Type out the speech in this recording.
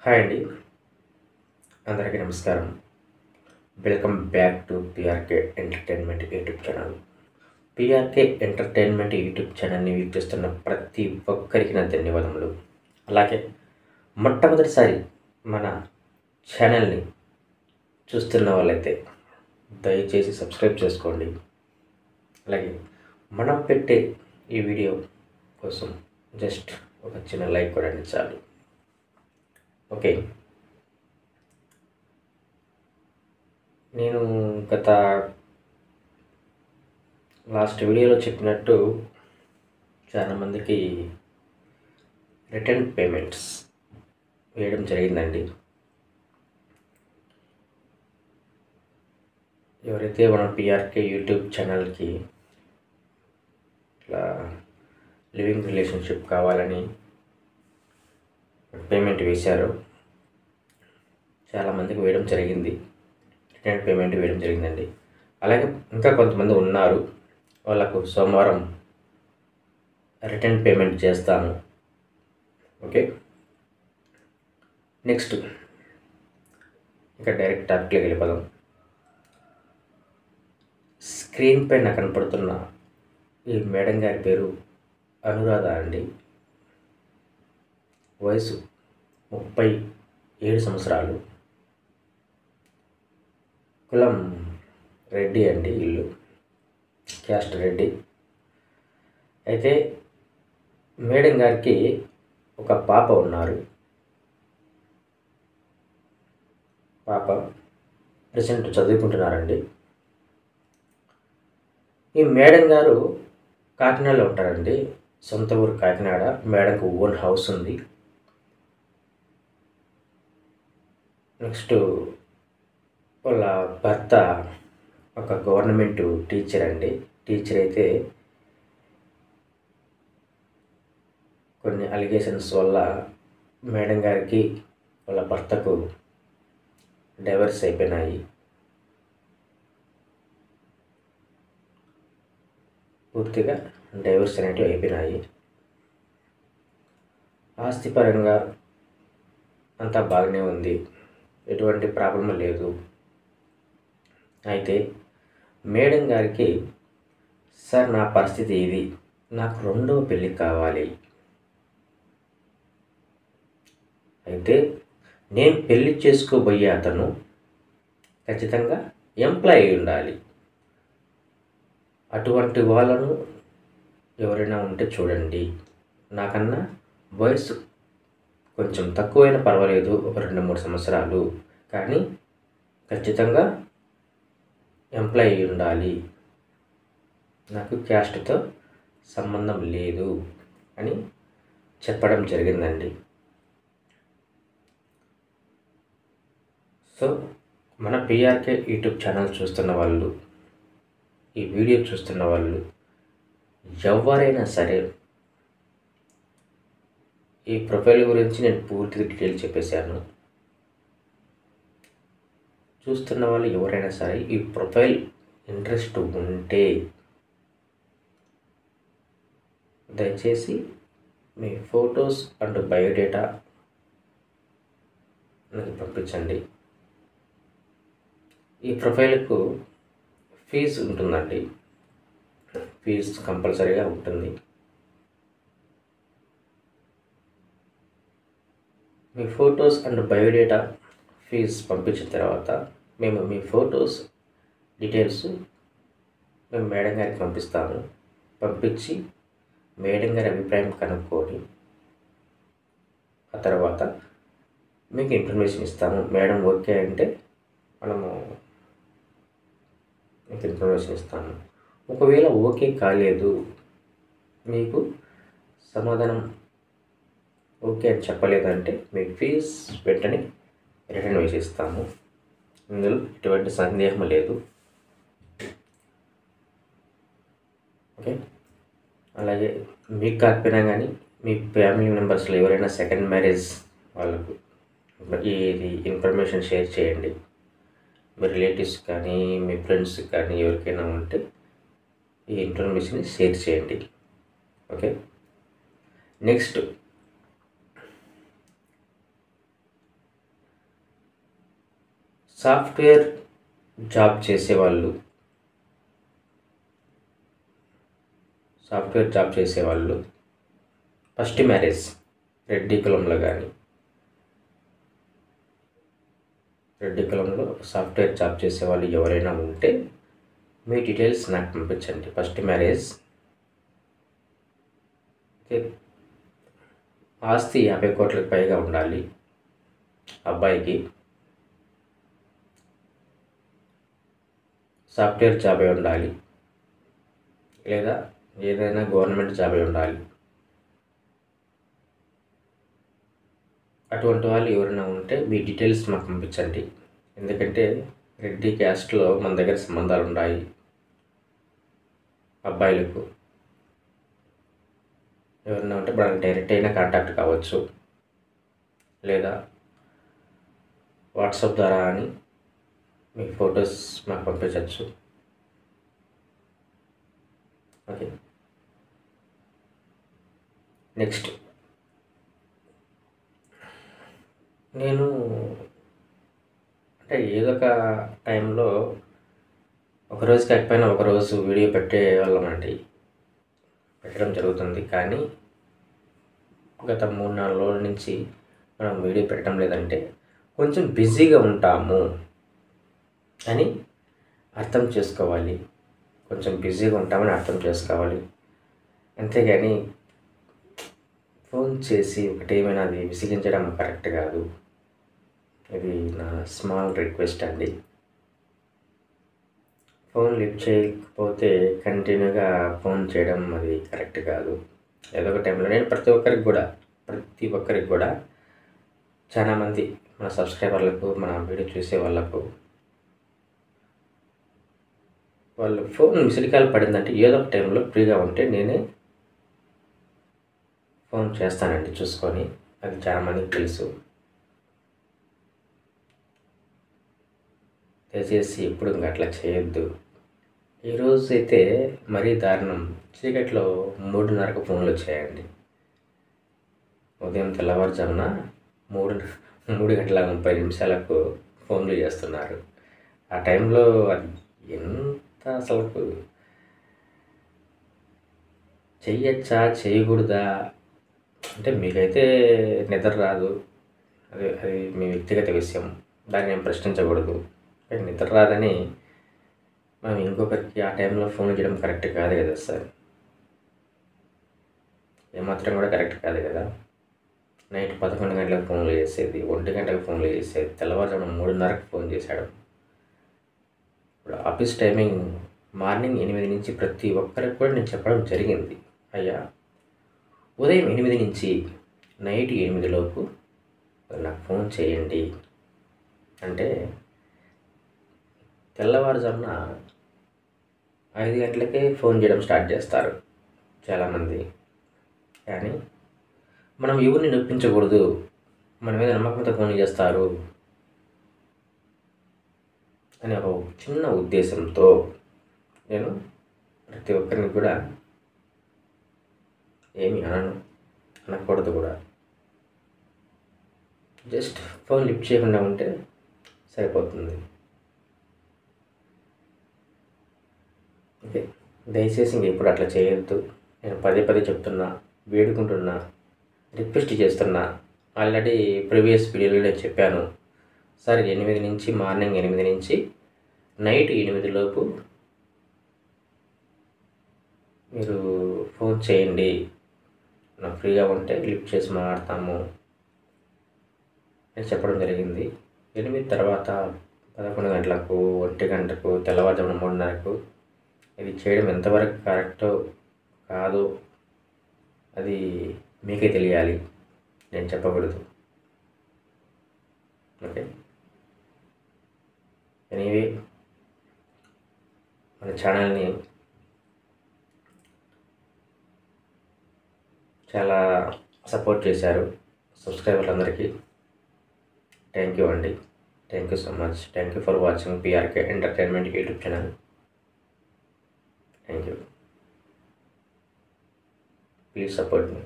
Hi అండి, అందరికీ నమస్కారం. Welcome back to PRK entertainment YouTube channel. PRK entertainment YouTube ఛానల్ని వీక్షిస్తున్న ప్రతి ఒక్కరికి నా ధన్యవాదములు. అలాగే మొట్టమొదటిసారి మన ఛానల్ని చూస్తున్న వాళ్ళైతే దయచేసి సబ్స్క్రైబ్ చేసుకోండి. అలాగే మనం పెట్టే ఈ వీడియో కోసం జస్ట్ ఒక చిన్న లైక్ కూడా చాలు. ఓకే, నేను గత లాస్ట్ వీడియోలో చెప్పినట్టు చాలామందికి రిటర్న్ పేమెంట్స్ వేయడం జరిగిందండి. ఎవరైతే మన పిఆర్కే యూట్యూబ్ ఛానల్కి ఇట్లా లివింగ్ రిలేషన్షిప్ కావాలని పేమెంట్ వేశారో చాలామందికి వేయడం జరిగింది. రిటర్న్ పేమెంట్ వేయడం జరిగిందండి. అలాగే ఇంకా కొంతమంది ఉన్నారు, వాళ్ళకు సోమవారం రిటర్న్ పేమెంట్ చేస్తాను. ఓకే, నెక్స్ట్ ఇంకా డైరెక్ట్ టాపిక్లోకి వెళ్ళిపోదాం. స్క్రీన్ పైన కనపడుతున్న ఈ మేడం గారి పేరు అనురాధ అండి. వయసు 37 సంవత్సరాలు. కులం రెడ్డి అండి, ఇల్లు క్యాస్ట్ రెడ్డి. అయితే మేడం గారికి ఒక పాప ఉన్నారు. పాప ప్రెసెంట్ చదువుకుంటున్నారండి. ఈ మేడం గారు కాకినాడలో ఉంటారండి, సొంత ఊరు కాకినాడ. మేడంకు ఓన్ హౌస్ ఉంది. నెక్స్ట్ వాళ్ళ భర్త ఒక గవర్నమెంట్ టీచర్ అండి. టీచర్ అయితే కొన్ని అలిగేషన్స్ వల్ల మేడం గారికి వాళ్ళ భర్తకు డైవర్స్ అయిపోయినాయి. పూర్తిగా డైవర్స్ అనేటివి అయిపోయినాయి. ఆస్తిపరంగా అంతా బాగానే ఉంది, ఎటువంటి ప్రాబ్లం లేదు. అయితే మేడం గారికి, సార్ నా పరిస్థితి ఇది, నాకు రెండవ పెళ్ళి కావాలి. అయితే నేను పెళ్ళి చేసుకోబోయే అతను ఖచ్చితంగా ఎంప్లాయీ ఉండాలి. అటువంటి వాళ్ళను ఎవరైనా ఉంటే చూడండి. నాకన్నా వయసు కొంచెం తక్కువైనా పర్వాలేదు, ఒక 2-3 సంవత్సరాలు, కానీ ఖచ్చితంగా ఎంప్లాయీ ఉండాలి. నాకు క్యాస్ట్తో సంబంధం లేదు అని చెప్పడం జరిగిందండి. సో మన పిఆర్కే యూట్యూబ్ ఛానల్ చూస్తున్న వాళ్ళు, ఈ వీడియో చూస్తున్న వాళ్ళు ఎవరైనా సరే, ఈ ప్రొఫైల్ గురించి నేను పూర్తి డీటెయిల్ చెప్పేశాను. చూస్తున్న వాళ్ళు ఎవరైనా సరే ఈ ప్రొఫైల్ ఇంట్రెస్ట్ ఉంటే దయచేసి మీ ఫొటోస్ అండ్ బయోడేటా నాకు పంపించండి. ఈ ప్రొఫైల్కు ఫీజు ఉంటుందండి, ఫీజు కంపల్సరీగా ఉంటుంది. మీ ఫొటోస్ అండ్ బయోడేటా ఫీజు పంపించిన తర్వాత మేము మీ ఫొటోస్ డీటెయిల్స్ మేము మేడం గారికి పంపిస్తాము. పంపించి మేడం గారి అభిప్రాయం కనుక్కొని ఆ తర్వాత మీకు ఇన్ఫర్మేషన్ ఇస్తాము. మేడం ఓకే అంటే మనము మీకు ఇన్ఫర్మేషన్ ఇస్తాము. ఒకవేళ ఓకే కాలేదు, మీకు సమాధానం ఓకే అని చెప్పలేదంటే మీ ఫీజ్ వెంటనే రిటర్న్ వేసిస్తాము. ఇందులో ఎటువంటి సందేహం లేదు. ఓకే, అలాగే మీకు కాకపోయినా కానీ మీ ఫ్యామిలీ మెంబర్స్లో ఎవరైనా సెకండ్ మ్యారేజ్ వాళ్ళకు ఇది ఇన్ఫర్మేషన్ షేర్ చేయండి. మీ రిలేటివ్స్ కానీ మీ ఫ్రెండ్స్ కానీ ఎవరికైనా ఉంటే ఈ ఇన్ఫర్మేషన్ షేర్ చేయండి. ఓకే, నెక్స్ట్ సాఫ్ట్వేర్ జాబ్ చేసేవాళ్ళు ఫస్ట్ మ్యారేజ్ రెడ్డి కులంలో సాఫ్ట్వేర్ జాబ్ చేసేవాళ్ళు ఎవరైనా ఉంటే మీ డీటెయిల్స్ నాకు పంపించండి. ఫస్ట్ మ్యారేజ్, ఆస్తి 50 కోట్లకు పైగా ఉండాలి అబ్బాయికి, సాఫ్ట్వేర్ జాబే ఉండాలి లేదా ఏదైనా గవర్నమెంట్ జాబే ఉండాలి. అటువంటి వాళ్ళు ఎవరైనా ఉంటే మీ డీటెయిల్స్ మాకు పంపించండి. ఎందుకంటే రెడ్డి క్యాస్ట్లో మన దగ్గర సంబంధాలు ఉన్నాయి అబ్బాయిలకు. ఎవరైనా ఉంటే మనం డైరెక్ట్ అయినా కాంటాక్ట్ కావచ్చు లేదా వాట్సాప్ ద్వారా అని మీ ఫొటోస్ మాకు పంపించవచ్చు. ఓకే, నెక్స్ట్ నేను అంటే ఏదో ఒక టైంలో ఒకరోజు కాకపోయినా ఒకరోజు వీడియో పెట్టడం జరుగుతుంది. కానీ గత 3-4 రోజుల నుంచి మనం వీడియో పెట్టడం లేదంటే కొంచెం బిజీగా ఉంటాము అని అర్థం చేసుకోవాలి. అంతేగాని ఫోన్ చేసి ఒకటేమైనా అది విసిగించడం కరెక్ట్ కాదు. ఇది నా స్మాల్ రిక్వెస్ట్ అండి. ఫోన్ లిఫ్ట్ చేయకపోతే కంటిన్యూగా ఫోన్ చేయడం అది కరెక్ట్ కాదు. ఏదో ఒక టైంలో నేను ప్రతి ఒక్కరికి కూడా చాలామంది మన సబ్స్క్రైబర్లకు, మన వీడియో చూసే వాళ్ళకు, వాళ్ళు ఫోన్ మిస్డ్ కాల్ పడిందంటే ఏదో ఒక టైంలో ఫ్రీగా ఉంటే నేనే ఫోన్ చేస్తానండి చూసుకొని. అది చాలామందికి తెలుసు. దయచేసి ఎప్పుడు ఇంకా అట్లా చేయొద్దు. ఈరోజు అయితే మరీ దారుణం. చీకట్లో 3:30కు ఫోన్లు వచ్చాయండి. ఉదయం తెల్లవారుజామున 3:30 ఫోన్లు చేస్తున్నారు. ఆ టైంలో అది ఎంత అసలు చెయ్యొచ్చా చేయకూడదా అంటే మీకైతే నిద్ర రాదు, అది మీ వ్యక్తిగత విషయం, దాన్ని నేను ప్రశ్నించకూడదు. నిద్ర రాదని మనం ఇంకొకరికి ఆ టైంలో ఫోన్ చేయడం కరెక్ట్ కాదు కదా సార్. ఏమాత్రం కూడా కరెక్ట్ కాదు కదా. నైట్ 11 గంటలకు ఫోన్లు చేసేది, 1 గంటకు ఫోన్లు చేసేది, తెల్లవారుజామున 3:30కు ఫోన్ చేశాడు. ఇప్పుడు ఆఫీస్ టైమింగ్ మార్నింగ్ 8 నుంచి ప్రతి ఒక్కరికి కూడా నేను చెప్పడం జరిగింది. అయ్యా, ఉదయం 8 నుంచి నైట్ 8 లోపు నాకు ఫోన్ చేయండి అంటే తెల్లవారుజామున 5 గంటలకే ఫోన్ చేయడం స్టార్ట్ చేస్తారు చాలామంది. కానీ మనం ఎవరిని నొప్పించకూడదు, మన మీద నమ్మకంతో ఫోన్ చేస్తారు అనే ఒక చిన్న ఉద్దేశంతో నేను ప్రతి ఒక్కరిని కూడా ఏమి అనకూడదు కూడా. జస్ట్ ఫోన్ లిఫ్ట్ చేయకుండా ఉంటే సరిపోతుంది. ఓకే, దయచేసి ఇంకెప్పుడు అట్లా చేయొద్దు. నేను పదే చెప్తున్నా, వేడుకుంటున్నా, రిక్వెస్ట్ చేస్తున్నా. ఆల్రెడీ ప్రీవియస్ వీడియోలో నేను చెప్పాను సార్, మార్నింగ్ 8 నుంచి నైట్ 8 లోపు మీరు ఫోన్ చేయండి, నాకు ఫ్రీగా ఉంటే లిఫ్ట్ చేసి మాట్లాడతాము అని చెప్పడం జరిగింది. 8 తర్వాత 11 గంటలకు, 1 గంటకు, తెల్లవారుజామున 3:30కు ఇది చేయడం ఎంతవరకు కరెక్టో కాదో అది మీకే తెలియాలి, నేను చెప్పకూడదు. ఓకే, ఎనీవే మన ఛానల్ని చాలా సపోర్ట్ చేశారు సబ్స్క్రైబర్లందరికీ. థ్యాంక్ యూ అండి. Thank you so much. Thank you for watching PRK entertainment YouTube channel. Thank you. Please support me.